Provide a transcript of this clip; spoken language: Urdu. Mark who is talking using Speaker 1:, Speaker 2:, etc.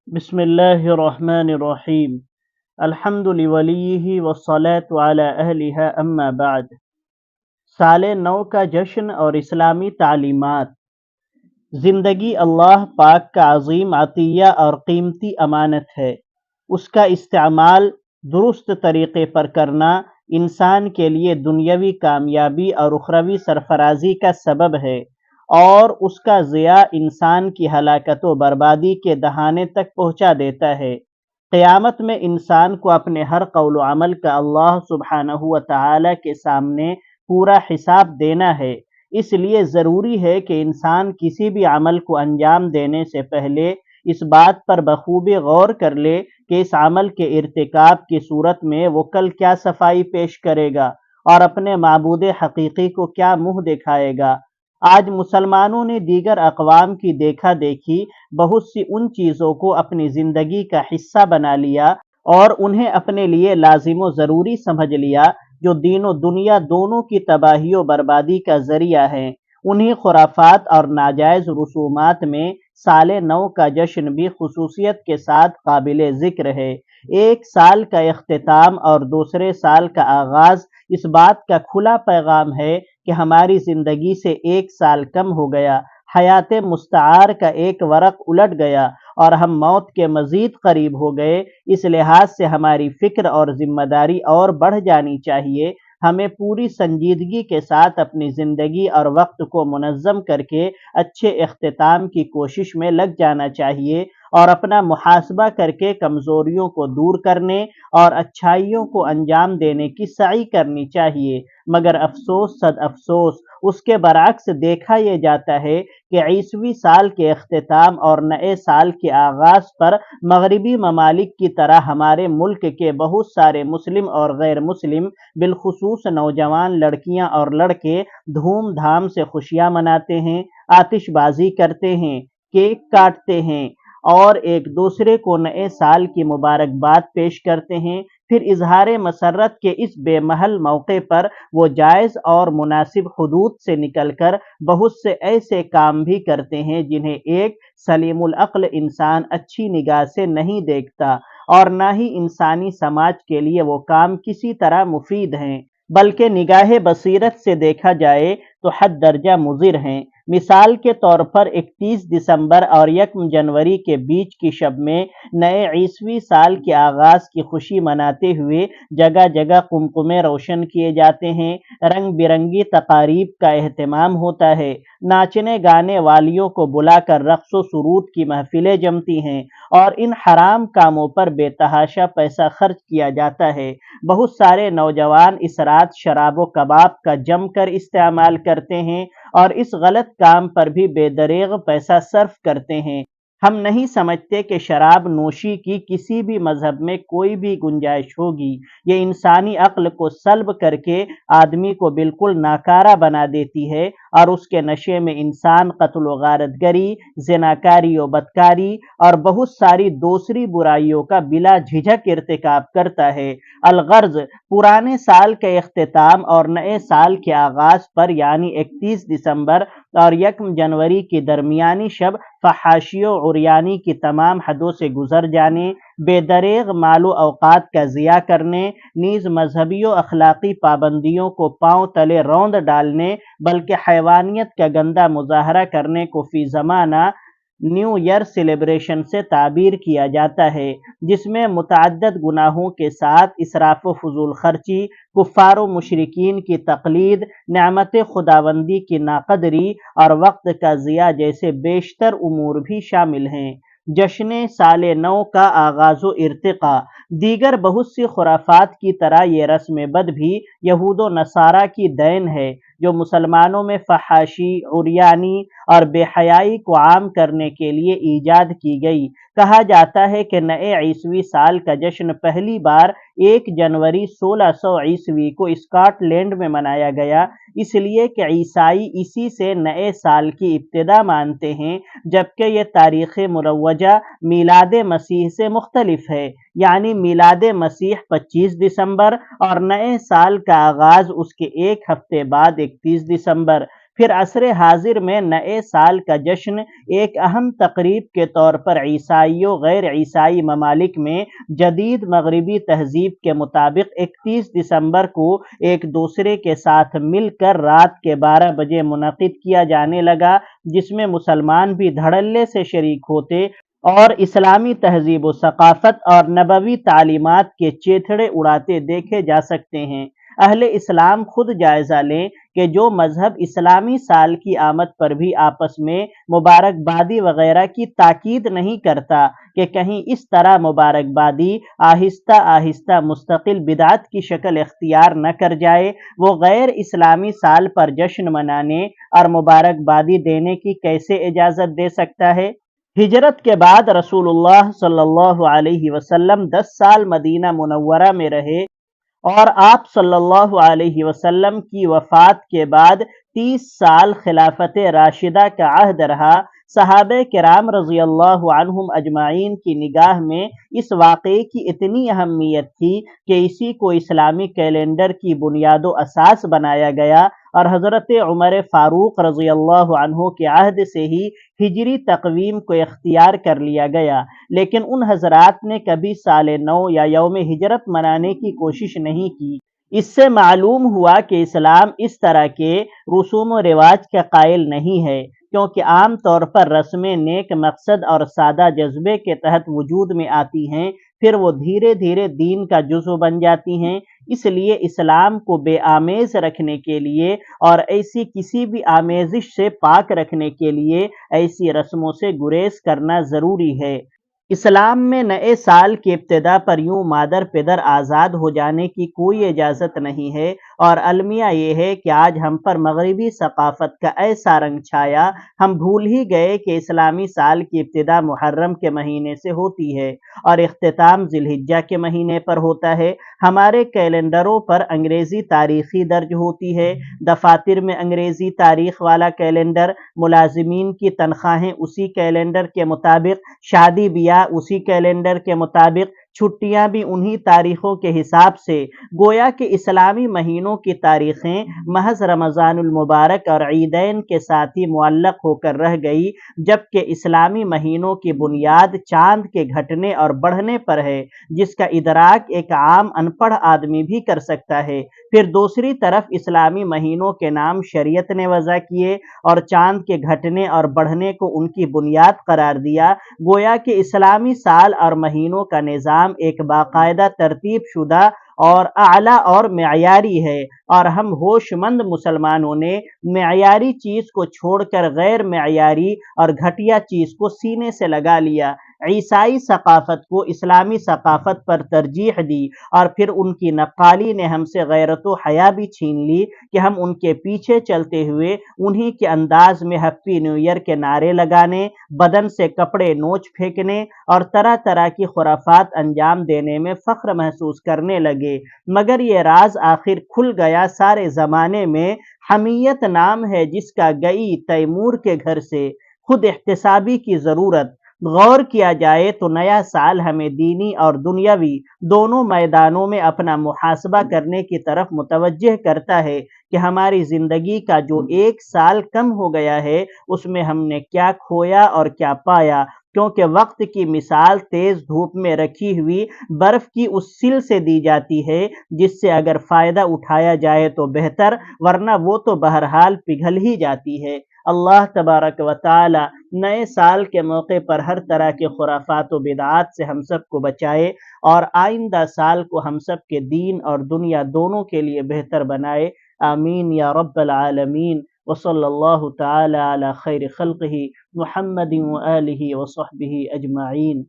Speaker 1: بسم اللہ الرحمن الرحیم الحمد لولیہ والصلاة علی اہلہا اما بعد۔ سال نو کا جشن اور اسلامی تعلیمات۔ زندگی اللہ پاک کا عظیم عطیہ اور قیمتی امانت ہے۔ اس کا استعمال درست طریقے پر کرنا انسان کے لیے دنیاوی کامیابی اور اخروی سرفرازی کا سبب ہے، اور اس کا ضیاع انسان کی ہلاکت و بربادی کے دہانے تک پہنچا دیتا ہے۔ قیامت میں انسان کو اپنے ہر قول و عمل کا اللہ سبحانہ و تعالی کے سامنے پورا حساب دینا ہے۔ اس لیے ضروری ہے کہ انسان کسی بھی عمل کو انجام دینے سے پہلے اس بات پر بخوبی غور کر لے کہ اس عمل کے ارتکاب کی صورت میں وہ کل کیا صفائی پیش کرے گا اور اپنے معبود حقیقی کو کیا منہ دکھائے گا۔ آج مسلمانوں نے دیگر اقوام کی دیکھا دیکھی بہت سی ان چیزوں کو اپنی زندگی کا حصہ بنا لیا اور انہیں اپنے لیے لازم و ضروری سمجھ لیا، جو دین و دنیا دونوں کی تباہی و بربادی کا ذریعہ ہیں۔ انہی خرافات اور ناجائز رسومات میں سال نو کا جشن بھی خصوصیت کے ساتھ قابل ذکر ہے۔ ایک سال کا اختتام اور دوسرے سال کا آغاز اس بات کا کھلا پیغام ہے کہ ہماری زندگی سے ایک سال کم ہو گیا، حیات مستعار کا ایک ورق الٹ گیا اور ہم موت کے مزید قریب ہو گئے۔ اس لحاظ سے ہماری فکر اور ذمہ داری اور بڑھ جانی چاہیے۔ ہمیں پوری سنجیدگی کے ساتھ اپنی زندگی اور وقت کو منظم کر کے اچھے اختتام کی کوشش میں لگ جانا چاہیے اور اپنا محاسبہ کر کے کمزوریوں کو دور کرنے اور اچھائیوں کو انجام دینے کی سعی کرنی چاہیے۔ مگر افسوس صد افسوس، اس کے برعکس دیکھا یہ جاتا ہے کہ عیسوی سال کے اختتام اور نئے سال کے آغاز پر مغربی ممالک کی طرح ہمارے ملک کے بہت سارے مسلم اور غیر مسلم، بالخصوص نوجوان لڑکیاں اور لڑکے دھوم دھام سے خوشیاں مناتے ہیں، آتش بازی کرتے ہیں، کیک کاٹتے ہیں اور ایک دوسرے کو نئے سال کی مبارکباد پیش کرتے ہیں۔ پھر اظہار مسرت کے اس بے محل موقع پر وہ جائز اور مناسب حدود سے نکل کر بہت سے ایسے کام بھی کرتے ہیں جنہیں ایک سلیم العقل انسان اچھی نگاہ سے نہیں دیکھتا، اور نہ ہی انسانی سماج کے لیے وہ کام کسی طرح مفید ہیں، بلکہ نگاہ بصیرت سے دیکھا جائے تو حد درجہ مضر ہیں۔ مثال کے طور پر 31 دسمبر اور 1 جنوری کے بیچ کی شب میں نئے عیسوی سال کے آغاز کی خوشی مناتے ہوئے جگہ جگہ قمقمے روشن کیے جاتے ہیں، رنگ برنگی تقاریب کا اہتمام ہوتا ہے، ناچنے گانے والیوں کو بلا کر رقص و سرود کی محفلیں جمتی ہیں، اور ان حرام کاموں پر بے تحاشا پیسہ خرچ کیا جاتا ہے۔ بہت سارے نوجوان اس رات شراب و کباب کا جم کر استعمال کرتے ہیں اور اس غلط کام پر بھی بے دریغ پیسہ صرف کرتے ہیں۔ ہم نہیں سمجھتے کہ شراب نوشی کی کسی بھی مذہب میں کوئی بھی گنجائش ہوگی۔ یہ انسانی عقل کو سلب کر کے آدمی کو بالکل ناکارہ بنا دیتی ہے، اور اس کے نشے میں انسان قتل و غارت گری، زناکاری و بدکاری اور بہت ساری دوسری برائیوں کا بلا جھجک ارتکاب کرتا ہے۔ الغرض، پرانے سال کے اختتام اور نئے سال کے آغاز پر یعنی 31 دسمبر اور 1 جنوری کی درمیانی شب فحاشی و عریانی کی تمام حدوں سے گزر جانے، بے دریغ مال و اوقات کا ضیاع کرنے، نیز مذہبی و اخلاقی پابندیوں کو پاؤں تلے روند ڈالنے، بلکہ حیوانیت کا گندا مظاہرہ کرنے کو فی زمانہ نیو ایئر سیلیبریشن سے تعبیر کیا جاتا ہے، جس میں متعدد گناہوں کے ساتھ اسراف و فضول خرچی، کفار و مشرکین کی تقلید، نعمت خداوندی کی ناقدری اور وقت کا ضیاع جیسے بیشتر امور بھی شامل ہیں۔ جشن سال نو کا آغاز و ارتقاء۔ دیگر بہت سی خرافات کی طرح یہ رسم بد بھی یہود و نصارہ کی دین ہے، جو مسلمانوں میں فحاشی، عریانی اور بے حیائی کو عام کرنے کے لیے ایجاد کی گئی۔ کہا جاتا ہے کہ نئے عیسوی سال کا جشن پہلی بار 1 جنوری 1600 عیسوی کو اسکاٹ لینڈ میں منایا گیا، اس لیے کہ عیسائی اسی سے نئے سال کی ابتدا مانتے ہیں، جبکہ یہ تاریخ مروجہ میلاد مسیح سے مختلف ہے، یعنی میلاد مسیح 25 دسمبر اور نئے سال کا آغاز اس کے ایک ہفتے بعد 31 دسمبر۔ پھر عصر حاضر میں نئے سال کا جشن ایک اہم تقریب کے طور پر عیسائیوں غیر عیسائی ممالک میں جدید مغربی تہذیب کے مطابق 31 دسمبر کو ایک دوسرے کے ساتھ مل کر رات کے 12 بجے منعقد کیا جانے لگا، جس میں مسلمان بھی دھڑلے سے شریک ہوتے اور اسلامی تہذیب و ثقافت اور نبوی تعلیمات کے چیتھڑے اڑاتے دیکھے جا سکتے ہیں۔ اہل اسلام خود جائزہ لیں کہ جو مذہب اسلامی سال کی آمد پر بھی آپس میں مبارکبادی وغیرہ کی تاکید نہیں کرتا کہ کہیں اس طرح مبارکبادی آہستہ آہستہ مستقل بدعت کی شکل اختیار نہ کر جائے، وہ غیر اسلامی سال پر جشن منانے اور مبارکبادی دینے کی کیسے اجازت دے سکتا ہے؟ ہجرت کے بعد رسول اللہ صلی اللہ علیہ وسلم 10 سال مدینہ منورہ میں رہے اور آپ صلی اللہ علیہ وسلم کی وفات کے بعد 30 سال خلافت راشدہ کا عہد رہا۔ صحابہ کرام رضی اللہ عنہم اجمعین کی نگاہ میں اس واقعے کی اتنی اہمیت تھی کہ اسی کو اسلامی کیلنڈر کی بنیاد و اساس بنایا گیا اور حضرت عمر فاروق رضی اللہ عنہ کے عہد سے ہی ہجری تقویم کو اختیار کر لیا گیا، لیکن ان حضرات نے کبھی سال نو یا یوم ہجرت منانے کی کوشش نہیں کی۔ اس سے معلوم ہوا کہ اسلام اس طرح کے رسوم و رواج کا قائل نہیں ہے، کیونکہ عام طور پر رسمیں نیک مقصد اور سادہ جذبے کے تحت وجود میں آتی ہیں، پھر وہ دھیرے دھیرے دین کا جزو بن جاتی ہیں۔ اس لیے اسلام کو بے آمیز رکھنے کے لیے اور ایسی کسی بھی آمیزش سے پاک رکھنے کے لیے ایسی رسموں سے گریز کرنا ضروری ہے۔ اسلام میں نئے سال کی ابتدا پر یوں مادر پدر آزاد ہو جانے کی کوئی اجازت نہیں ہے، اور المیہ یہ ہے کہ آج ہم پر مغربی ثقافت کا ایسا رنگ چھایا، ہم بھول ہی گئے کہ اسلامی سال کی ابتدا محرم کے مہینے سے ہوتی ہے اور اختتام ذی الحجہ کے مہینے پر ہوتا ہے۔ ہمارے کیلنڈروں پر انگریزی تاریخی درج ہوتی ہے، دفاتر میں انگریزی تاریخ والا کیلنڈر، ملازمین کی تنخواہیں اسی کیلنڈر کے مطابق، شادی بیاہ اسی کیلنڈر کے مطابق، چھٹیاں بھی انہی تاریخوں کے حساب سے، گویا کہ اسلامی مہینوں کی تاریخیں محض رمضان المبارک اور عیدین کے ساتھ ہی معلق ہو کر رہ گئی، جبکہ اسلامی مہینوں کی بنیاد چاند کے گھٹنے اور بڑھنے پر ہے، جس کا ادراک ایک عام ان پڑھ آدمی بھی کر سکتا ہے۔ پھر دوسری طرف اسلامی مہینوں کے نام شریعت نے وضع کیے اور چاند کے گھٹنے اور بڑھنے کو ان کی بنیاد قرار دیا، گویا کہ اسلامی سال اور مہینوں کا نظام ایک باقاعدہ ترتیب شدہ اور اعلیٰ اور معیاری ہے، اور ہم ہوش مند مسلمانوں نے معیاری چیز کو چھوڑ کر غیر معیاری اور گھٹیا چیز کو سینے سے لگا لیا۔ عیسائی ثقافت کو اسلامی ثقافت پر ترجیح دی اور پھر ان کی نقالی نے ہم سے غیرت و حیا بھی چھین لی کہ ہم ان کے پیچھے چلتے ہوئے انہی کے انداز میں ہیپی نیو ایئر کے نعرے لگانے، بدن سے کپڑے نوچ پھینکنے اور طرح طرح کی خرافات انجام دینے میں فخر محسوس کرنے لگے۔ مگر یہ راز آخر کھل گیا سارے زمانے میں۔ حمیت نام ہے جس کا گئی تیمور کے گھر سے، خود احتسابی کی ضرورت۔ غور کیا جائے تو نیا سال ہمیں دینی اور دنیاوی دونوں میدانوں میں اپنا محاسبہ کرنے کی طرف متوجہ کرتا ہے کہ ہماری زندگی کا جو ایک سال کم ہو گیا ہے اس میں ہم نے کیا کھویا اور کیا پایا، کیونکہ وقت کی مثال تیز دھوپ میں رکھی ہوئی برف کی اس سل سے دی جاتی ہے جس سے اگر فائدہ اٹھایا جائے تو بہتر، ورنہ وہ تو بہرحال پگھل ہی جاتی ہے۔ اللہ تبارک و تعالی نئے سال کے موقع پر ہر طرح کے خرافات و بدعات سے ہم سب کو بچائے اور آئندہ سال کو ہم سب کے دین اور دنیا دونوں کے لیے بہتر بنائے۔ آمین یا رب العالمین۔ وصلی اللہ تعالی علی خیر خلقہ محمد و آلہ و صحبہ اجمعین۔